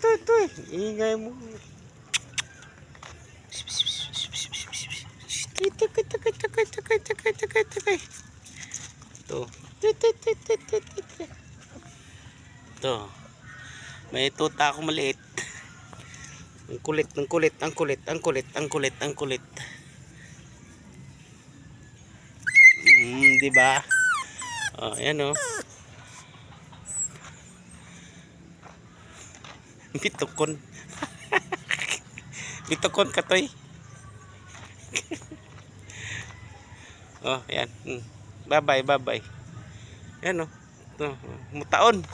ito. Ingay mo. Ito. Ito. May tuta akong maliit. Ang kulit. Di ba? Oh, ayan oh. Bitukon. Bitukon katoy. Oh, ayan. Bye-bye. Ayan oh. Ito, mutaon.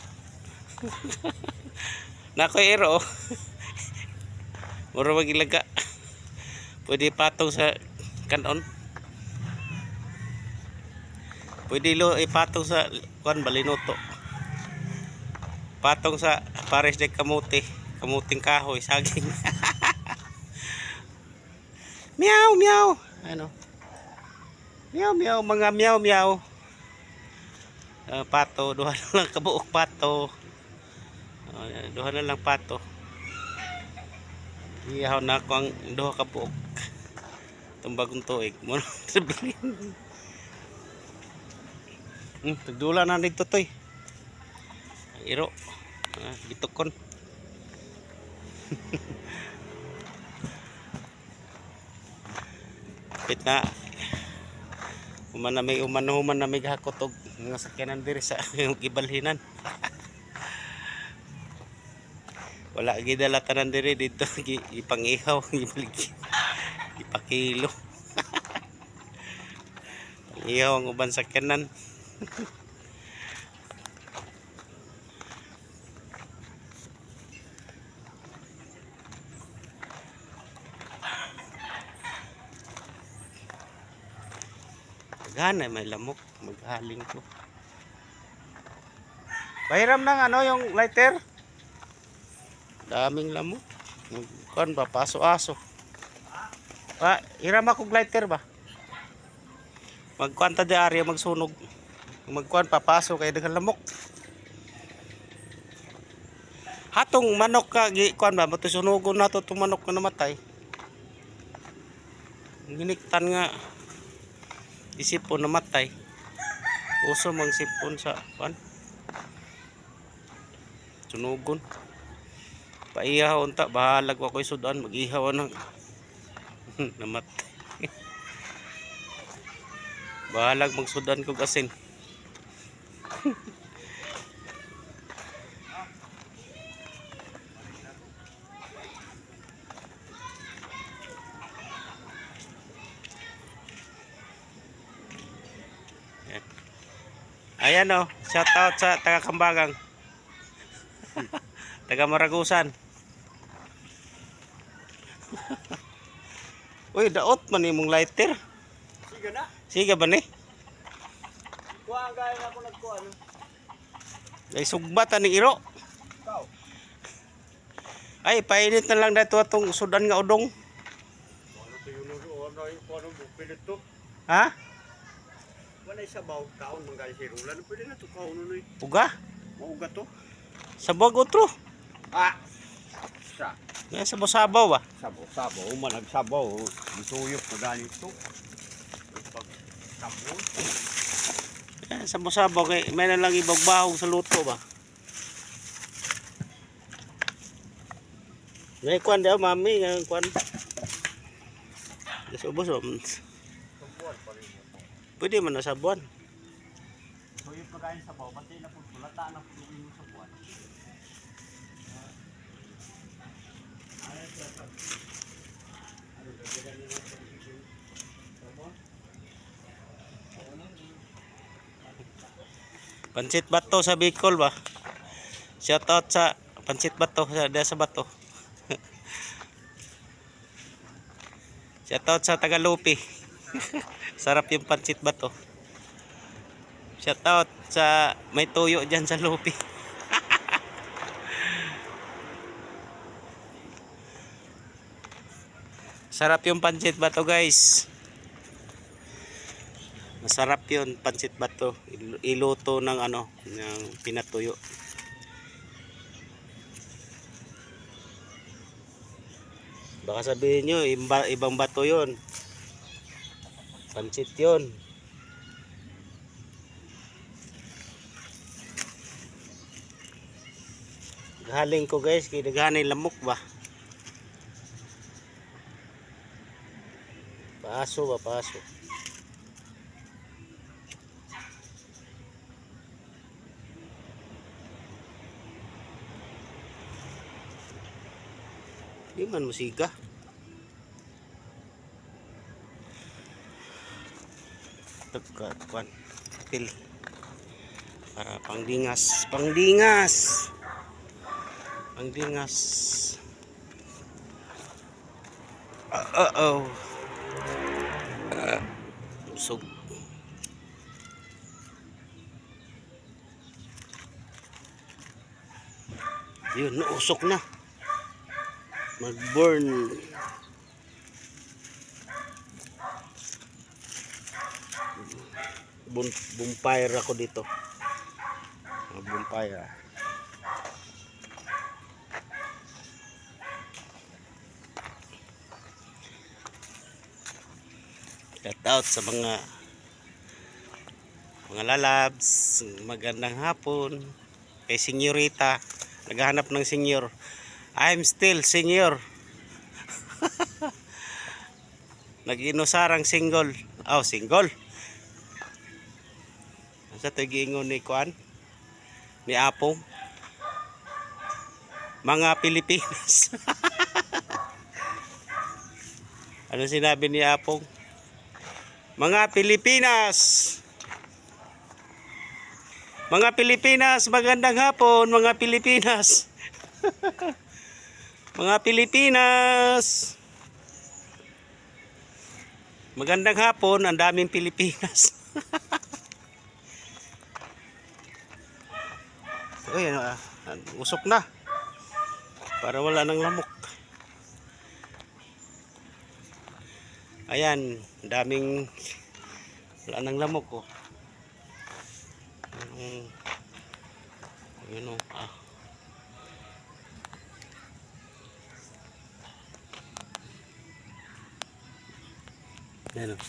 Nakoy ero oh. Mura magilaga. Pwede patong sa kanon. Pwede ipatong sa kuan balinoto. Patong sa pares de kamuti, kamuting kahoy, saging. Meow. Ano? Meow, mga meow. Pato, duha na lang kabuok pato. Duha na lang pato. Iyaw na ako ang duha ka buok. Itong bagong tuig. Muna sabihin. Tagdula na dito toy. Iro. Bitukon. Pit na. Human na may hakot og nga sakyanan diri sa gibalhinan. Wala gidala tanan diri dito ipangihaw ipakilo. Ihaw ang uban sakyanan. Gana may lamok, maghaling ko. Pahiram ng ano yung lighter. Daming lamok. Kan ba paso-aso. Hiram ako lighter ba? Magkuan ta di area magsunog. Magkuan papaso kay daghang lamok. Hatong manok ka kuan ba matusunogon nato tong manok na namatay. Giniktan nga isipon namatay. Uso mang sipon sa kuan. Sunugon. Paihaw unta bahalag ko koy sudan mag-ihaw nang namatay. Bahalag magsudan ko asin. Ayan oh, shout out sa taga Kambagang. Taga Maragusan. Uy, daot man imong lighter. Siga na. Siga ba ni? Kuha ang gaya na ako nagkuha. Ay sugbat ani iro. Ikaw. Ay painit na lang dato atong sudan nga udong. Ano to yun? Ano yung kuha ng bupilit to? Ha? Wala isabaw. Kaon manggali si Rulan. Pwede na to kaon nun eh. Uga? Mauga to. Sabog utro. Ah! Sa. Nga sabaw ba? Sabaw. Managsabaw. Isuyok na ganito. Pag sabaw. Sabaw kay may na lang ibagbahog sa luto ba? May kuan daw mami, nga kuan. Ubos. Sabuan pa rin. Pwede man na sabuan. Isuyok na ganito sabaw. Pati na po. Tulata na po yung sabuan. Pansit Bato sa Bicol ba? Shout out sa Pansit Bato sa Bato. Shout out sa Tagalupi. Sarap yung Pansit Bato. Shout out sa may tuyo diyan sa Lupi. Sarap yung Pansit Bato guys. Masarap yun Pansit Bato. Iluto ng ano, ng pinatuyo. Baka sabihin nyo, ibang bato yun. Pansit yun. Galing ko guys, kinaghanay lamok ba? Paso ba, paso. Di man musika. Tagkatuan. Pil. Para pangdingas. Pangdingas. Pangdingas. Oh. Usog. Yun, nausok na. Mag-burn. Bonfire ako dito. Bonfire. Shout out sa mga lalabs. Magandang hapon. Kay Senyorita. Naghahanap ng senyor. I'm still senior. Nag-inusarang single. Oh, single. Sa tig-ingon ni Kuan, ni Apong. Mga Pilipinas. Ano sinabi ni Apong? Mga Pilipinas. Mga Pilipinas, magandang hapon, mga Pilipinas. Mga Pilipinas. Magandang hapon, ang daming Pilipinas. Uy, usok na. Para wala nang lamok. Ayan, daming wala nang lamok oh. Yun oh. Yan oh.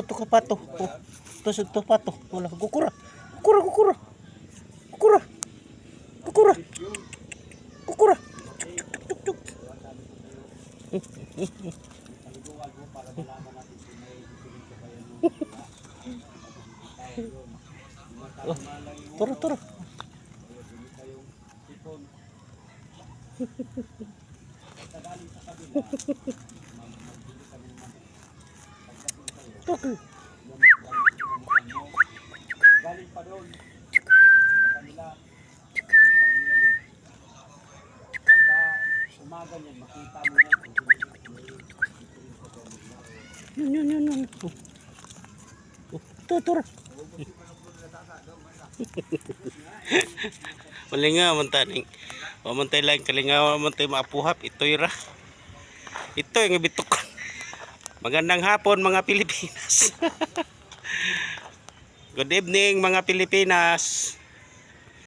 Tuko pato. Tusod to pato. Wala kukura. Kukura. Cuk. Oh, turo. Okay. Galing pa doon. Kanila. Pagka umaga niyan, makita mo yan. Yun. Turo. Malinga mantaning. Mamantay lang kalingawa mantay maapuhap ito'y ra. Ito yung ibitok. Magandang hapon mga Pilipinas. Good evening mga Pilipinas.